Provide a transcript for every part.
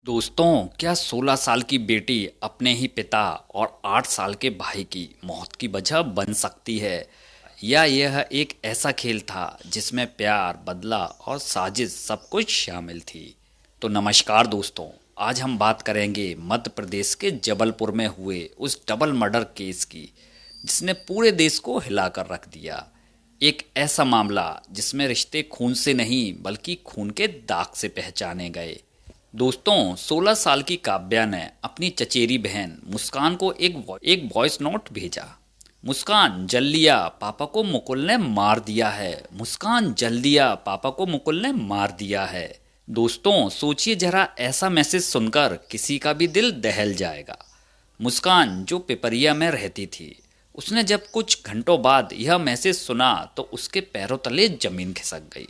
दोस्तों, क्या 16 साल की बेटी अपने ही पिता और 8 साल के भाई की मौत की वजह बन सकती है? या यह एक ऐसा खेल था जिसमें प्यार, बदला और साजिश सब कुछ शामिल थी? तो नमस्कार दोस्तों, आज हम बात करेंगे मध्य प्रदेश के जबलपुर में हुए उस डबल मर्डर केस की जिसने पूरे देश को हिलाकर रख दिया। एक ऐसा मामला जिसमें रिश्ते खून से नहीं बल्कि खून के दाग से पहचाने गए। दोस्तों, 16 साल की काव्या ने अपनी चचेरी बहन मुस्कान को एक वॉइस नोट भेजा। मुस्कान, जल लिया, पापा को मुकुल ने मार दिया है। मुस्कान, जल लिया, पापा को मुकुल ने मार दिया है। दोस्तों, सोचिए जरा, ऐसा मैसेज सुनकर किसी का भी दिल दहल जाएगा। मुस्कान, जो पिपरिया में रहती थी, उसने जब कुछ घंटों बाद यह मैसेज सुना तो उसके पैरों तले जमीन खिसक गई।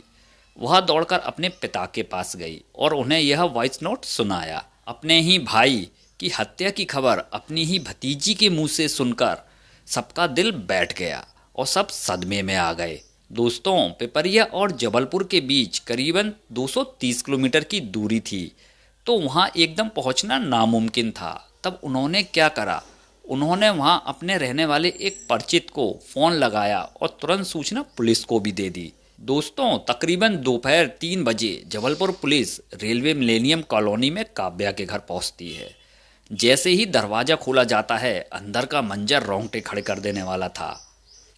वह दौड़कर अपने पिता के पास गई और उन्हें यह वॉइस नोट सुनाया। अपने ही भाई की हत्या की खबर अपनी ही भतीजी के मुंह से सुनकर सबका दिल बैठ गया और सब सदमे में आ गए। दोस्तों, पिपरिया और जबलपुर के बीच करीबन 230 किलोमीटर की दूरी थी, तो वहां एकदम पहुंचना नामुमकिन था। तब उन्होंने क्या करा? उन्होंने वहां अपने रहने वाले एक परिचित को फोन लगाया और तुरंत सूचना पुलिस को भी दे दी। दोस्तों, तकरीबन दोपहर 3 बजे Jabalpur police railway millennium colony में काव्या के घर पहुंचती है। जैसे ही दरवाजा खोला जाता है, अंदर का मंजर रोंगटे खड़े कर देने वाला था।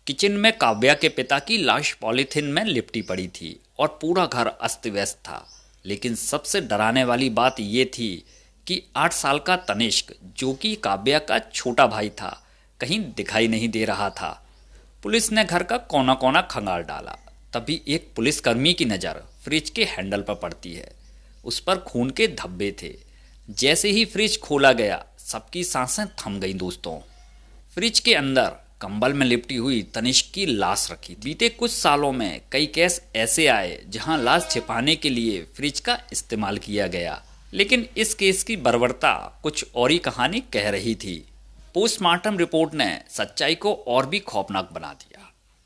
किचन में काव्या के पिता की लाश पॉलीथिन में लिपटी पड़ी थी और पूरा घर अस्त व्यस्त था। लेकिन सबसे डराने वाली बात यह थी कि 8 साल का तनिष्क, जो कि काव्या का छोटा भाई था, कहीं दिखाई नहीं दे रहा था। पुलिस ने घर का कोना कोना खंगाल डाला। तभी एक पुलिसकर्मी की नज़र फ्रिज के हैंडल पर पड़ती है। उस पर खून के धब्बे थे। जैसे ही फ्रिज खोला गया, सबकी सांसें थम गईं। दोस्तों, फ्रिज के अंदर कंबल में लिपटी हुई तनिष्क की लाश रखी। बीते कुछ सालों में कई केस ऐसे आए जहां लाश छिपाने के लिए फ्रिज का इस्तेमाल किया गया, लेकिन इस केस की बर्बरता कुछ और ही कहानी कह रही थी। पोस्टमार्टम रिपोर्ट ने सच्चाई को और भी खौफनाक बना दिया।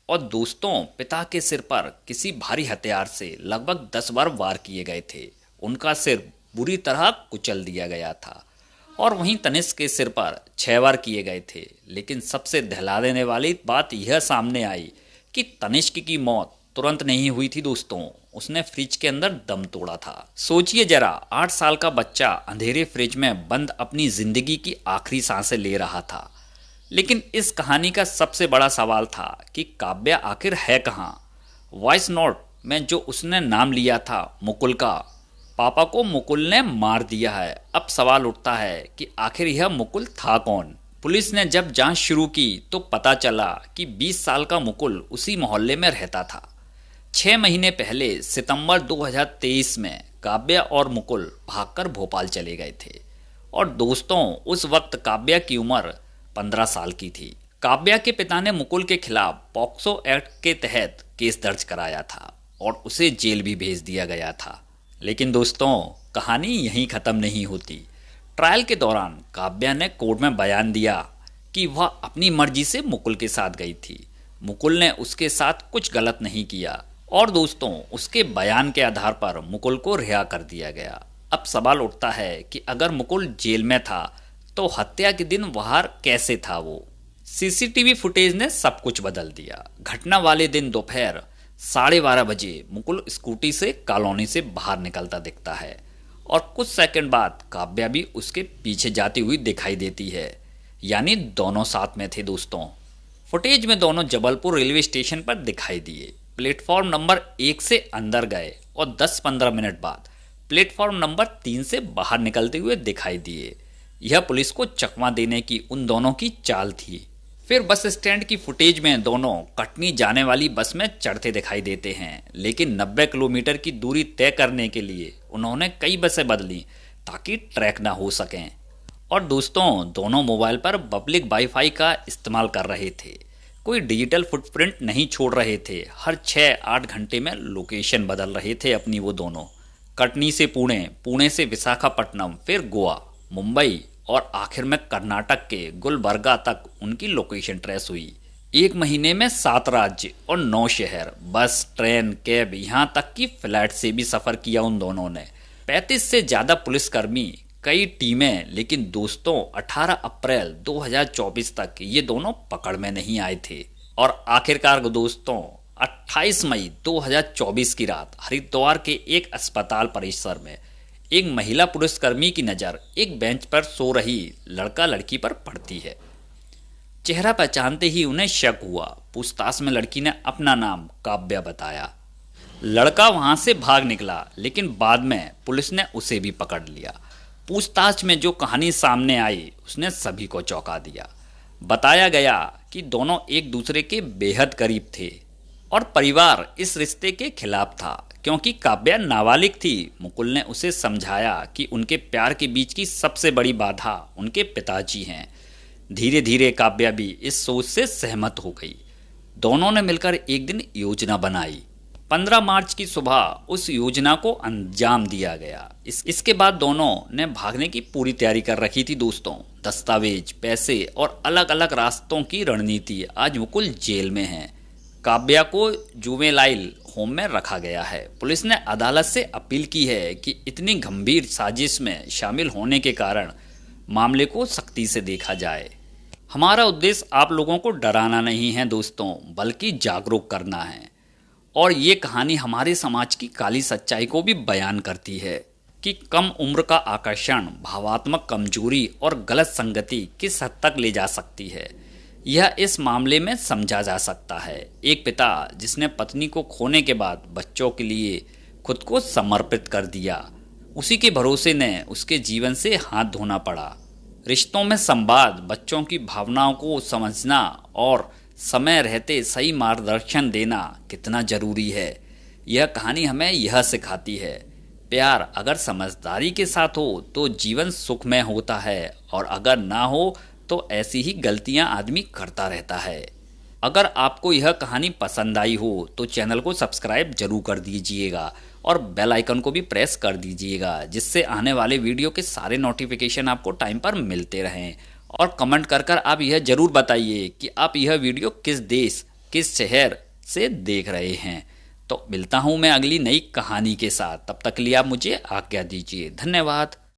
और दोस्तों, पिता के सिर पर किसी भारी हथियार से लगभग 10 बार वार किए गए थे। उनका सिर बुरी तरह कुचल दिया गया था। और वहीं तनिष्क के सिर पर 6 बार किए गए थे। लेकिन सबसे दहला देने वाली बात यह सामने आई कि तनिष्क की मौत तुरंत नहीं हुई थी। दोस्तों, उसने फ्रिज के अंदर दम तोड़ा था। सोचिए जरा, 8 साल का बच्चा अंधेरे फ्रिज में बंद अपनी जिंदगी की आखिरी सांसें ले रहा था। लेकिन इस कहानी का सबसे बड़ा सवाल था कि काव्या आखिर है कहाँ? वॉइस नोट में जो उसने नाम लिया था मुकुल का, पापा को मुकुल ने मार दिया है। अब सवाल उठता है कि आखिर यह मुकुल था कौन? पुलिस ने जब जांच शुरू की तो पता चला कि 20 साल का मुकुल उसी मोहल्ले में रहता था। 6 महीने पहले सितंबर 2023 में काव्या और मुकुल भागकर भोपाल चले गए थे। और दोस्तों, उस वक्त काव्या की उम्र 15 साल की थी। काव्या के पिता ने मुकुल के खिलाफ पॉक्सो एक्ट के तहत केस दर्ज कराया था और उसे जेल भी भेज दिया गया था। लेकिन दोस्तों, कहानी यहीं ख़त्म नहीं होती। ट्रायल के दौरान काव्या ने कोर्ट में बयान दिया कि वह अपनी मर्जी से मुकुल के साथ गई थी। मुकुल ने उसके साथ कुछ गलत नहीं किया। और दोस्तों, उसके बयान के आधार पर मुकुल को रिहा कर दिया गया। अब सवाल उठता है कि अगर मुकुल जेल में था तो हत्या के दिन बाहर कैसे था वो? सीसीटीवी फुटेज ने सब कुछ बदल दिया। घटना वाले दिन दोपहर 12:30 बजे मुकुल स्कूटी से कॉलोनी से बाहर निकलता दिखता है और कुछ सेकंड बाद काव्या भी उसके पीछे जाती हुई दिखाई देती है। यानी दोनों साथ में थे। दोस्तों, फुटेज में दोनों जबलपुर रेलवे स्टेशन पर दिखाई दिए। प्लेटफॉर्म नंबर 1 से अंदर गए और 10-15 मिनट बाद प्लेटफॉर्म नंबर 3 से बाहर निकलते हुए दिखाई दिए। यह पुलिस को चकमा देने की उन दोनों की चाल थी। फिर बस स्टैंड की फुटेज में दोनों कटनी जाने वाली बस में चढ़ते दिखाई देते हैं। लेकिन 90 किलोमीटर की दूरी तय करने के लिए उन्होंने कई बसें बदली ताकि ट्रैक ना हो सकें। और दोस्तों, दोनों मोबाइल पर पब्लिक वाईफाई का इस्तेमाल कर रहे थे। कोई डिजिटल फुटप्रिंट नहीं छोड़ रहे थे। हर 6-8 घंटे में लोकेशन बदल रहे थे अपनी वो दोनों। कटनी से पुणे, पुणे से विशाखापट्टनम, फिर गोवा, मुंबई और आखिर में कर्नाटक के गुलबर्गा तक उनकी लोकेशन ट्रेस हुई। 1 महीने में 7 राज्य और 9 शहर, बस, ट्रेन, कैब, यहाँ तक कि फ्लाइट से भी सफ़र किया उन दोनों ने। 35 से ज्यादा पुलिसकर्मी, कई टीमें, लेकिन दोस्तों 18 अप्रैल 2024 तक ये दोनों पकड़ में नहीं आए थे। और आखिरकार दोस्तों 28 मई 2024 की रात हरिद्वार के एक अस्पताल परिसर में एक महिला पुलिसकर्मी की नज़र एक बेंच पर सो रही लड़का लड़की पर पड़ती है। चेहरा पहचानते ही उन्हें शक हुआ। पूछताछ में लड़की ने अपना नाम काव्या बताया। लड़का वहां से भाग निकला, लेकिन बाद में पुलिस ने उसे भी पकड़ लिया। पूछताछ में जो कहानी सामने आई उसने सभी को चौंका दिया। बताया गया कि दोनों एक दूसरे के बेहद करीब थे और परिवार इस रिश्ते के खिलाफ था, क्योंकि काव्या नाबालिग थी। मुकुल ने उसे समझाया कि उनके प्यार के बीच की सबसे बड़ी बाधा उनके पिताजी हैं। धीरे धीरे काव्या भी इस सोच से सहमत हो गई। दोनों ने मिलकर एक दिन योजना बनाई। 15 मार्च की सुबह उस योजना को अंजाम दिया गया। इसके बाद दोनों ने भागने की पूरी तैयारी कर रखी थी दोस्तों। दस्तावेज, पैसे और अलग अलग रास्तों की रणनीति। आज मुकुल जेल में है। काव्या को जुवेनाइल होम में रखा गया है। पुलिस ने अदालत से अपील की है कि इतनी गंभीर साजिश में शामिल होने के कारण मामले को सख्ती से देखा जाए। हमारा उद्देश्य आप लोगों को डराना नहीं है दोस्तों, बल्कि जागरूक करना है। और ये कहानी हमारे समाज की काली सच्चाई को भी बयान करती है कि कम उम्र का आकर्षण भावात्मक कमजोरी और गलत संगति किस हद तक ले जा सकती है। यह इस मामले में समझा जा सकता है। एक पिता जिसने पत्नी को खोने के बाद बच्चों के लिए खुद को समर्पित कर दिया, उसी के भरोसे ने उसके जीवन से हाथ धोना पड़ा। रिश्तों में संवाद, बच्चों की भावनाओं को समझना और समय रहते सही मार्गदर्शन देना कितना जरूरी है। यह कहानी हमें यह सिखाती है, प्यार अगर समझदारी के साथ हो तो जीवन सुखमय होता है, और अगर ना हो तो ऐसी ही गलतियां आदमी करता रहता है। अगर आपको यह कहानी पसंद आई हो तो चैनल को सब्सक्राइब जरूर कर दीजिएगा और बेल आइकन को भी प्रेस कर दीजिएगा, जिससे आने वाले वीडियो के सारे नोटिफिकेशन आपको टाइम पर मिलते रहें। और कमेंट कर कर आप यह जरूर बताइए कि आप यह वीडियो किस देश, किस शहर से देख रहे हैं। तो मिलता हूं मैं अगली नई कहानी के साथ। तब तक के लिए आप मुझे आज्ञा दीजिए। धन्यवाद।